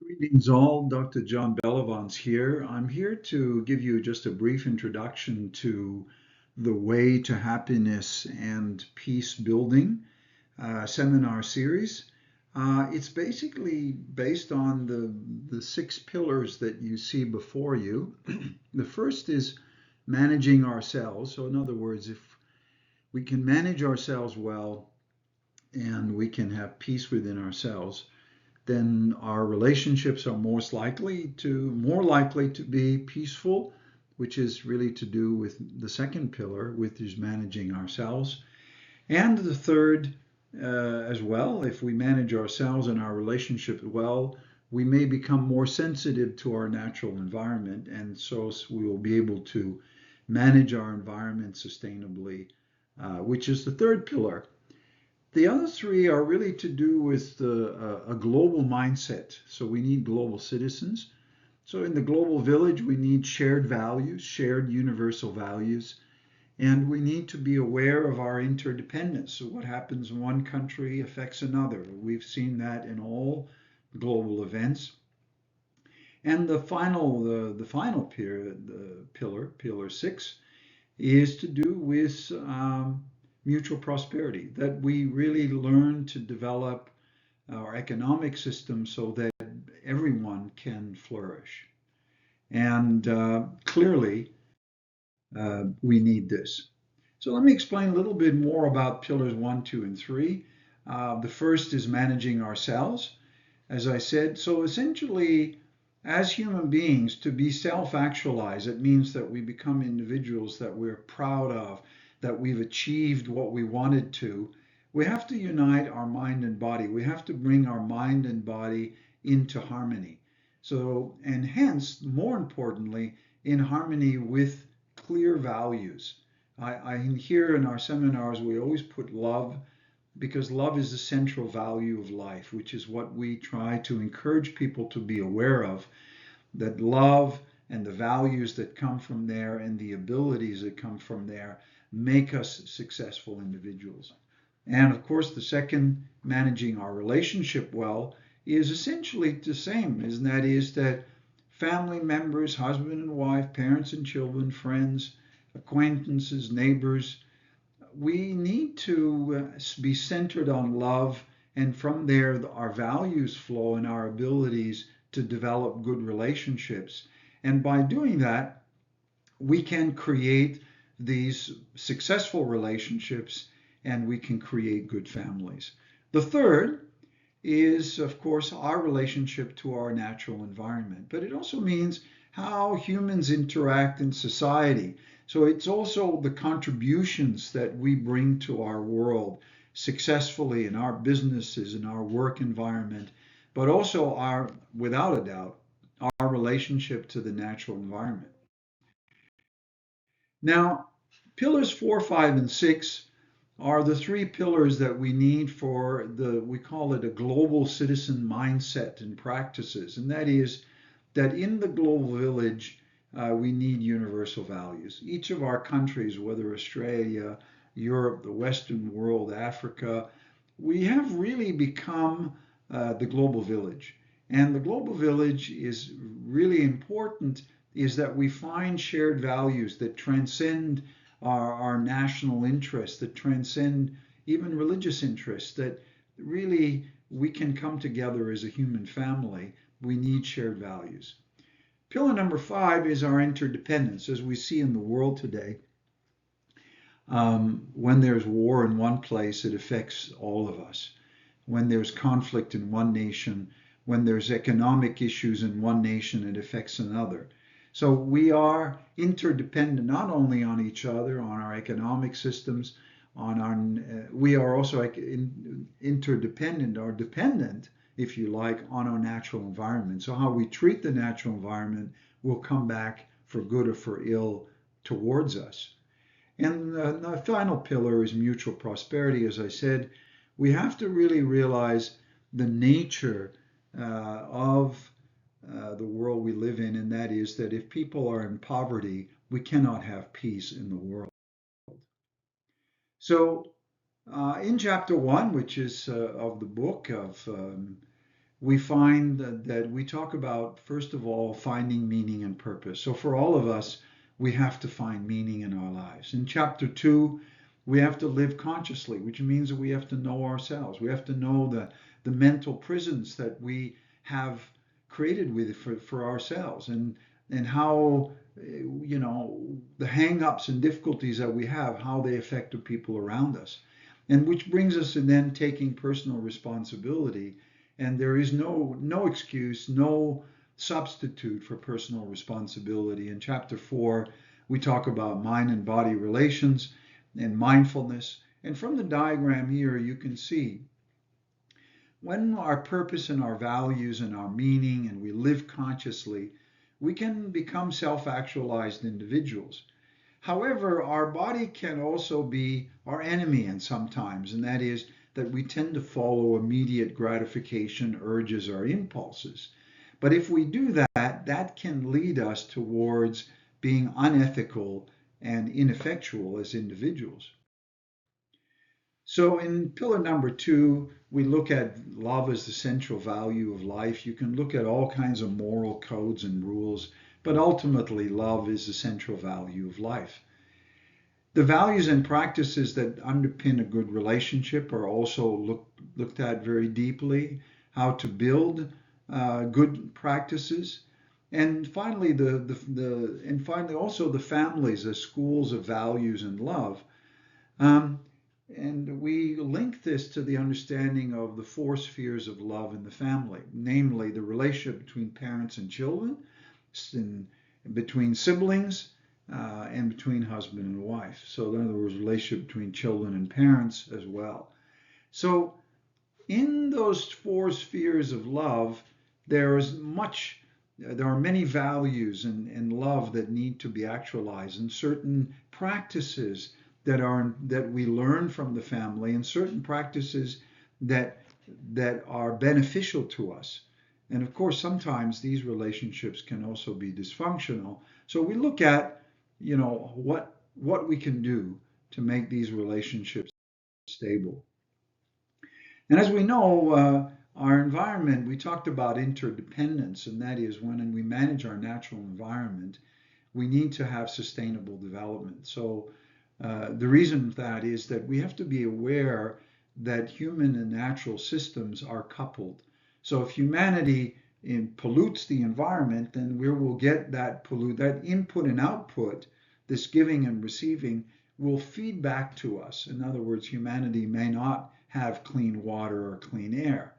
Greetings all, Dr. John Bellavance here. I'm here to give you just a brief introduction to the Way to Happiness and Peace Building seminar series. It's basically based on the six pillars that you see before you. The first is managing ourselves. So in other words, if we can manage ourselves well and we can have peace within ourselves, then our relationships are more likely to be peaceful, which is really to do with the second pillar, which is managing ourselves. And the third, as well, if we manage ourselves and our relationships well, we may become more sensitive to our natural environment, and so we will be able to manage our environment sustainably, which is the third pillar. The other three are really to do with a global mindset. So we need global citizens. So in the global village, we need shared values, shared universal values, and we need to be aware of our interdependence. So what happens in one country affects another. We've seen that in all global events. And the final period, the pillar six, is to do with mutual prosperity, that we really learn to develop our economic system so that everyone can flourish. And clearly, we need this. So let me explain a little bit more about pillars one, two, and three. The first is managing ourselves, as I said. So essentially, as human beings, to be self-actualized, it means that we become individuals that we're proud of, that we've achieved what we wanted to. We have to unite our mind and body. We have to bring our mind and body into harmony. So, and hence, more importantly, in harmony with clear values. I here in our seminars, we always put love because love is the central value of life, which is what we try to encourage people to be aware of, that love and the values that come from there and the abilities that come from there make us successful individuals. And of course, the second, managing our relationship well, is essentially the same, and that is that family members, husband and wife, parents and children, friends, acquaintances, neighbors, we need to be centered on love, and from there, our values flow and our abilities to develop good relationships. And by doing that, we can create these successful relationships and we can create good families. The third is, of course, our relationship to our natural environment, but it also means how humans interact in society. So it's also the contributions that we bring to our world successfully in our businesses, in our work environment, but also our, without a doubt, our relationship to the natural environment. Now, pillars four, five, and six are the three pillars that we need for we call it a global citizen mindset and practices. And that is that in the global village, we need universal values. Each of our countries, whether Australia, Europe, the Western world, Africa, we have really become the global village. And the global village is really important, is that we find shared values that transcend our national interests, that transcend even religious interests, that really we can come together as a human family. We need shared values. Pillar number five is our interdependence. As we see in the world today, when there's war in one place, it affects all of us. When there's conflict in one nation, when there's economic issues in one nation, it affects another. So we are interdependent not only on each other, on our economic systems, on our, we are also interdependent or dependent, if you like, on our natural environment. So how we treat the natural environment will come back for good or for ill towards us. And the final pillar is mutual prosperity. As I said, we have to really realize the nature of the world we live in, and that is that if people are in poverty, we cannot have peace in the world. So, in chapter one, which is of the book of we find that we talk about, first of all, finding meaning and purpose. So for all of us, we have to find meaning in our lives. In chapter 2, we have to live consciously, which means that we have to know ourselves. We have to know the mental prisons that we have created for ourselves, and how, the hang-ups and difficulties that we have, how they affect the people around us. And which brings us to then taking personal responsibility. And there is no excuse, no substitute for personal responsibility. In chapter 4, we talk about mind and body relations and mindfulness. And from the diagram here, you can see when our purpose and our values and our meaning, and we live consciously, we can become self-actualized individuals. However, our body can also be our enemy and sometimes, and that is that we tend to follow immediate gratification urges or impulses. But if we do that, that can lead us towards being unethical and ineffectual as individuals. So in pillar number 2, we look at love as the central value of life. You can look at all kinds of moral codes and rules, but ultimately love is the central value of life. The values and practices that underpin a good relationship are also looked at very deeply. How to build good practices, and finally also the families as schools of values and love. And we link this to the understanding of the 4 spheres of love in the family, namely the relationship between parents and children, between siblings, and between husband and wife. So in other words, relationship between children and parents as well. So in those 4 spheres of love, there are many values and love that need to be actualized, and certain practices that we learn from the family, and certain practices that are beneficial to us. And of course, sometimes these relationships can also be dysfunctional. So we look at, what we can do to make these relationships stable. And as we know, our environment, we talked about interdependence, and that is when we manage our natural environment, we need to have sustainable development. So the reason for that is that we have to be aware that human and natural systems are coupled. So if humanity pollutes the environment, then we will get that input and output, this giving and receiving, will feed back to us. In other words, humanity may not have clean water or clean air.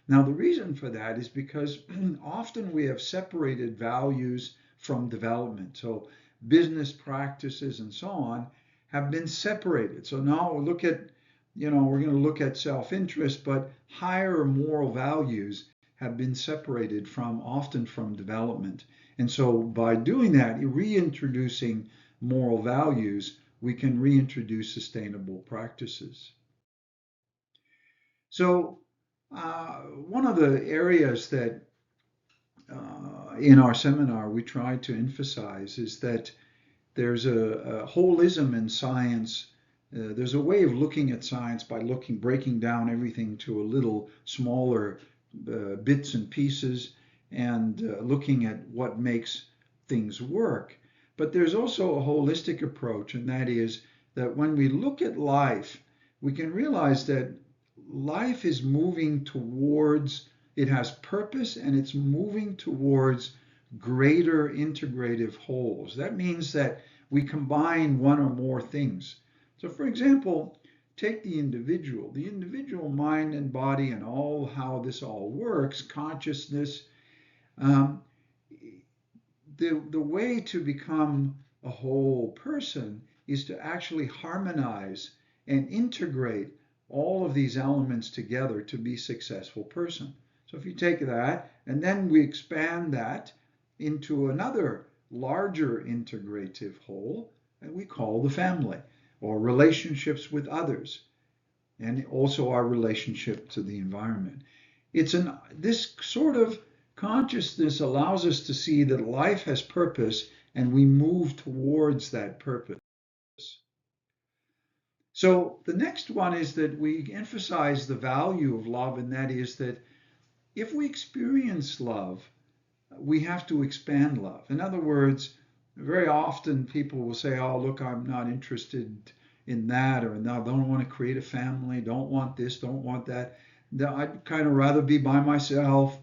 Now, the reason for that is because often we have separated values from development. So business practices and so on have been separated. So now we're going to look at self-interest, but higher moral values have been separated often from development. And so by doing that, reintroducing moral values, we can reintroduce sustainable practices. So one of the areas that in our seminar we try to emphasize is that there's a holism in science. There's a way of looking at science by breaking down everything to a little smaller bits and pieces, and looking at what makes things work. But there's also a holistic approach, and that is that when we look at life, we can realize that life is moving towards, it has purpose, and it's moving towards greater integrative wholes. That means that we combine one or more things. So for example, take the individual mind and body and how this all works, consciousness. The way to become a whole person is to actually harmonize and integrate all of these elements together to be a successful person. So if you take that and then we expand that into another larger integrative whole, that we call the family, or relationships with others, and also our relationship to the environment. This sort of consciousness allows us to see that life has purpose, and we move towards that purpose. So the next one is that we emphasize the value of love, and that is that if we experience love, we have to expand love. In other words, very often people will say, oh, look, I'm not interested in that, or no, don't want to create a family, don't want this, don't want that. I'd kind of rather be by myself.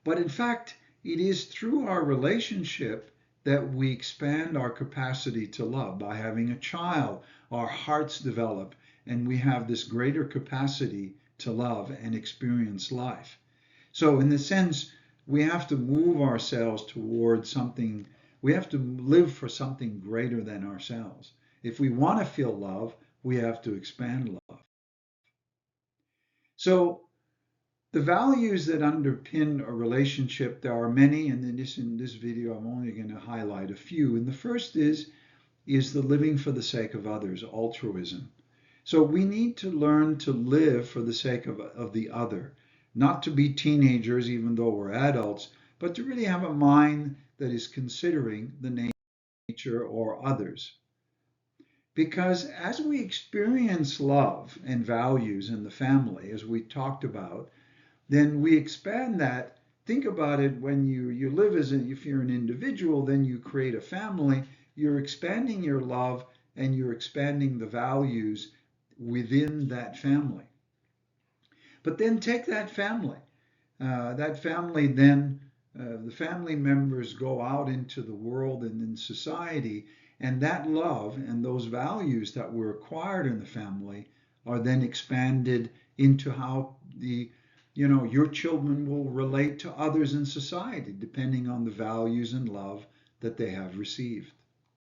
But in fact, it is through our relationship that we expand our capacity to love. By having a child, our hearts develop and we have this greater capacity to love and experience life. So, in the sense, we have to move ourselves towards something, we have to live for something greater than ourselves. If we want to feel love, we have to expand love. So, the values that underpin a relationship, there are many, and in this video, I'm only going to highlight a few. And the first is the living for the sake of others, altruism. So we need to learn to live for the sake of the other, not to be teenagers, even though we're adults, but to really have a mind that is considering the nature or others. Because as we experience love and values in the family, as we talked about, then we expand that. Think about it when you live if you're an individual, then you create a family, you're expanding your love and you're expanding the values within that family. But then take that family. The family members go out into the world and in society, and that love and those values that were acquired in the family are then expanded into how your children will relate to others in society, depending on the values and love that they have received.